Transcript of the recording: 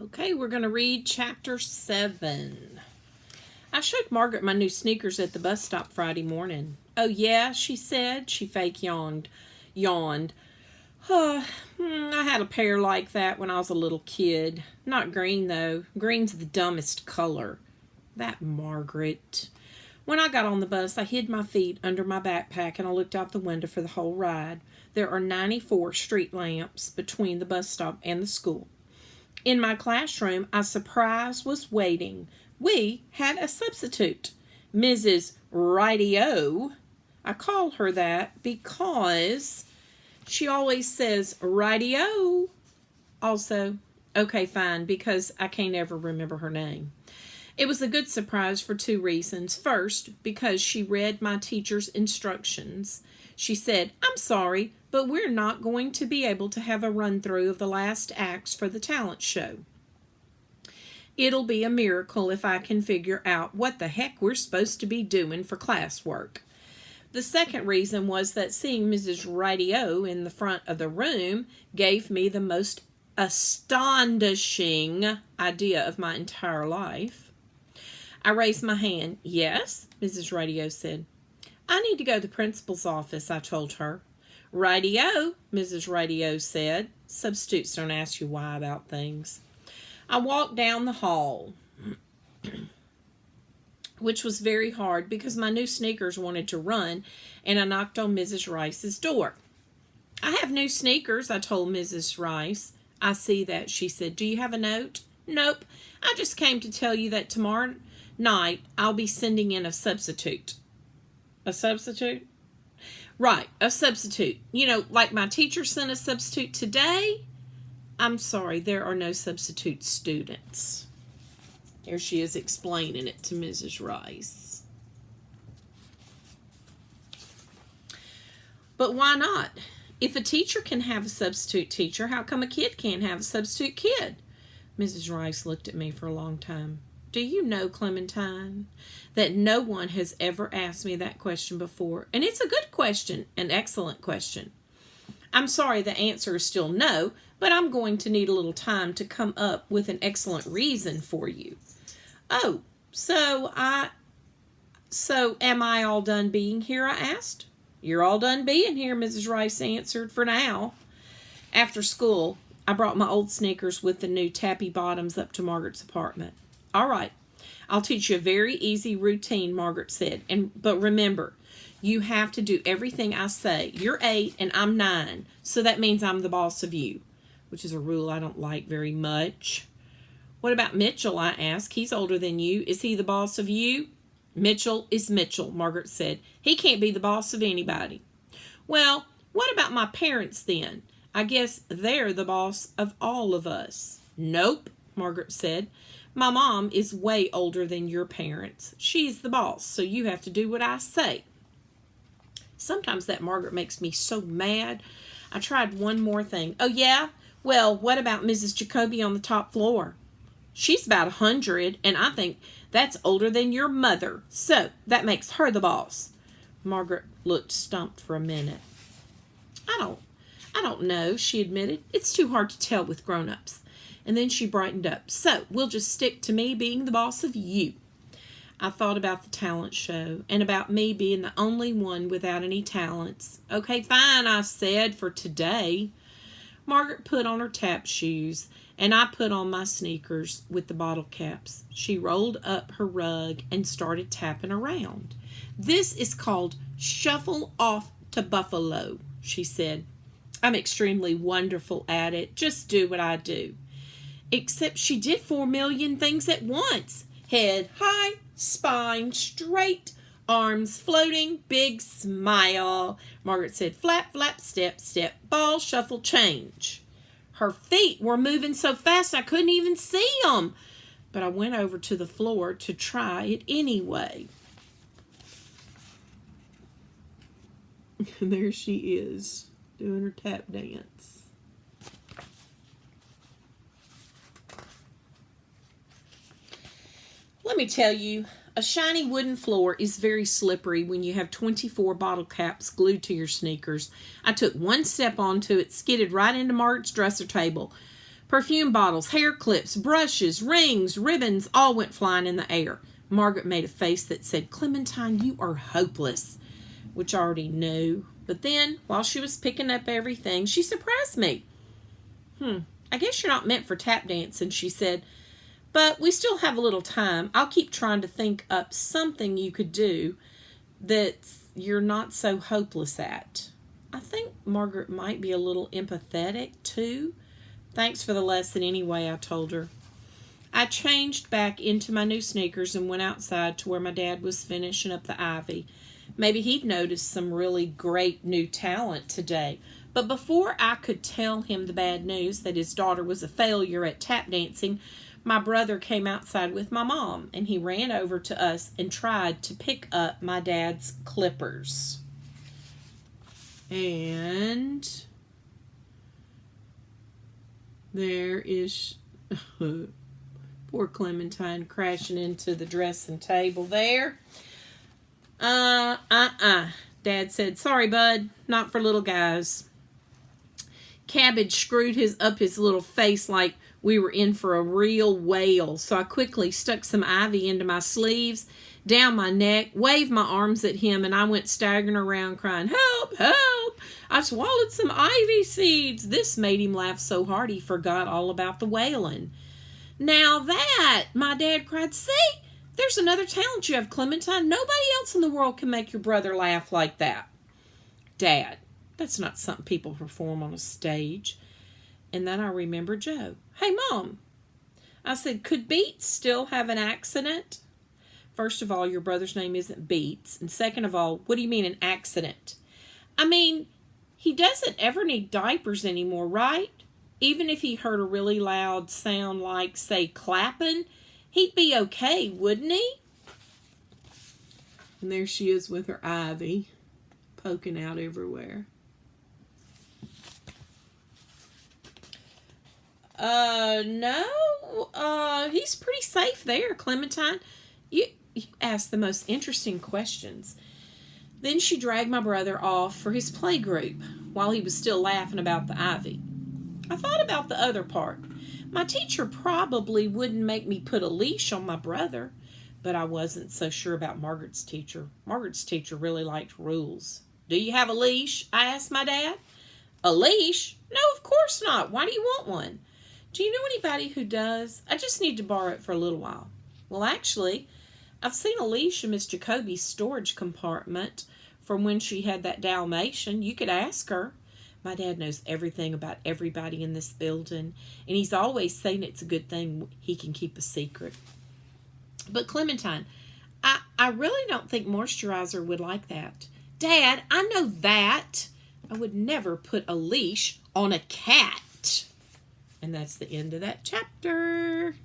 Okay, we're going to read chapter 7. I showed Margaret my new sneakers at the bus stop Friday morning. Oh, yeah, she said. She fake yawned. I had a pair like that when I was a little kid. Not green, though. Green's the dumbest color. That Margaret. When I got on the bus, I hid my feet under my backpack and I looked out the window for the whole ride. There are 94 street lamps between the bus stop and the school. In my classroom, a surprise was waiting. We had a substitute, Mrs. Righty-O. I call her that because she always says Righty-O. Also, okay, fine, because I can't ever remember her name. It was a good surprise for 2 reasons. First, because she read my teacher's instructions. She said, "I'm sorry, but we're not going to be able to have a run-through of the last acts for the talent show. It'll be a miracle if I can figure out what the heck we're supposed to be doing for classwork." The second reason was that seeing Mrs. Righty-O in the front of the room gave me the most astonishing idea of my entire life. I raised my hand. "Yes," Mrs. Righty-O said. "I need to go to the principal's office," I told her. "Righty-O," Mrs. Righty-O said. Substitutes don't ask you why about things. I walked down the hall, which was very hard because my new sneakers wanted to run, and I knocked on Mrs. Rice's door. "I have new sneakers," I told Mrs. Rice. "I see that," she said. "Do you have a note?" "Nope. I just came to tell you that tomorrow night I'll be sending in a substitute." "A substitute?" "Right, a substitute. You know, like my teacher sent a substitute today." "I'm sorry, there are no substitute students." Here she is explaining it to Mrs. Rice. "But why not? If a teacher can have a substitute teacher, how come a kid can't have a substitute kid?" Mrs. Rice looked at me for a long time. "Do you know, Clementine, that no one has ever asked me that question before? And it's a good question, an excellent question. I'm sorry the answer is still no, but I'm going to need a little time to come up with an excellent reason for you." "Oh, so am I all done being here?" I asked. "You're all done being here," Mrs. Rice answered, "for now." After school, I brought my old sneakers with the new tappy bottoms up to Margaret's apartment. "All right, I'll teach you a very easy routine," Margaret said. But remember, you have to do everything I say. You're 8 and I'm 9, so that means I'm the boss of you," which is a rule I don't like very much. "What about Mitchell?" I asked. "He's older than you. Is he the boss of you?" "Mitchell is Mitchell," Margaret said. "He can't be the boss of anybody." "Well, what about my parents then? I guess they're the boss of all of us." "Nope," Margaret said. "My mom is way older than your parents. She's the boss, so you have to do what I say." Sometimes that Margaret makes me so mad. I tried one more thing. "Oh, yeah? Well, what about Mrs. Jacoby on the top floor?" "She's about 100, and I think that's older than your mother, so that makes her the boss." Margaret looked stumped for a minute. I don't know," she admitted. "It's too hard to tell with grown-ups." And then she brightened up. "So, we'll just stick to me being the boss of you." I thought about the talent show and about me being the only one without any talents. "Okay, fine," I said, "for today." Margaret put on her tap shoes, and I put on my sneakers with the bottle caps. She rolled up her rug and started tapping around. "This is called Shuffle Off to Buffalo," she said. "I'm extremely wonderful at it. Just do what I do." Except she did 4 million things at once. Head high, spine straight, arms floating, big smile. Margaret said, "Flap, flap, step, step, ball, shuffle, change." Her feet were moving so fast I couldn't even see them. But I went over to the floor to try it anyway. And there she is, doing her tap dance. Let me tell you, a shiny wooden floor is very slippery when you have 24 bottle caps glued to your sneakers. I took one step onto it, skidded right into Margaret's dresser table. Perfume bottles, hair clips, brushes, rings, ribbons all went flying in the air. Margaret made a face that said, "Clementine, you are hopeless," which I already knew. But then, while she was picking up everything, she surprised me. I guess you're not meant for tap dancing," she said. "But we still have a little time. I'll keep trying to think up something you could do that you're not so hopeless at." I think Margaret might be a little empathetic, too. "Thanks for the lesson anyway," I told her. I changed back into my new sneakers and went outside to where my dad was finishing up the ivy. Maybe he'd noticed some really great new talent today. But before I could tell him the bad news that his daughter was a failure at tap dancing, my brother came outside with my mom, and he ran over to us and tried to pick up my dad's clippers. And there is poor Clementine crashing into the dressing table there. Dad said, "Sorry, bud, not for little guys." Cabbage screwed up his little face like we were in for a real whale, so I quickly stuck some ivy into my sleeves, down my neck, waved my arms at him, and I went staggering around crying, "Help, help, I swallowed some ivy seeds." This made him laugh so hard he forgot all about the wailing. "Now that," my dad cried, "see, there's another talent you have, Clementine. Nobody else in the world can make your brother laugh like that." "Dad, that's not something people perform on a stage." And then I remembered Joe. "Hey, Mom," I said, "could Beats still have an accident?" "First of all, your brother's name isn't Beats. And second of all, what do you mean an accident?" "I mean, he doesn't ever need diapers anymore, right? Even if he heard a really loud sound like, say, clapping, he'd be okay, wouldn't he?" And there she is with her ivy poking out everywhere. No, he's pretty safe there, Clementine. You asked the most interesting questions. Then she dragged my brother off for his play group while he was still laughing about the ivy. I thought about the other part. My teacher probably wouldn't make me put a leash on my brother, but I wasn't so sure about Margaret's teacher. Margaret's teacher really liked rules. "Do you have a leash?" I asked my dad. "A leash? No, of course not. Why do you want one?" "Do you know anybody who does? I just need to borrow it for a little while." "Well, actually, I've seen a leash in Miss Jacoby's storage compartment from when she had that Dalmatian. You could ask her." My dad knows everything about everybody in this building, and he's always saying it's a good thing he can keep a secret. "But Clementine, I really don't think moisturizer would like that." "Dad, I know that. I would never put a leash on a cat." And that's the end of that chapter.